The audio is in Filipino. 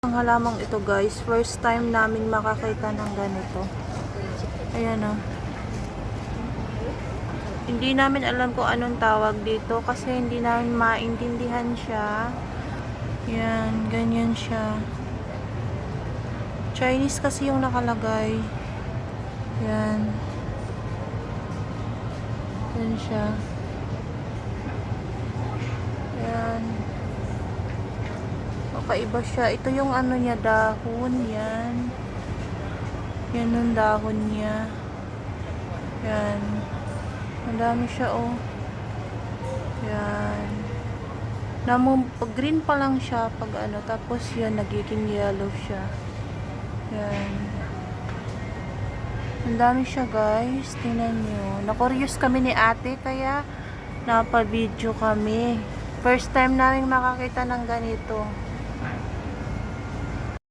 Ang halamang ito guys, first time namin makakita ng ganito. Ayan o. Hindi namin alam kung anong tawag dito kasi hindi namin maintindihan siya. Yan, ganyan siya. Chinese kasi yung nakalagay. Yan. Yan siya. Yan. Kakaiba siya. Ito yung ano niya, dahon. Yan. Yan yung dahon niya. Yan. Ang dami siya, oh. Yan. Green pa lang siya pag ano. Tapos yan, nagiging yellow siya. Yan. Ang dami siya, guys. Tingnan nyo. Na-curious kami ni ate, kaya napa-video kami. First time namin makakita ng ganito.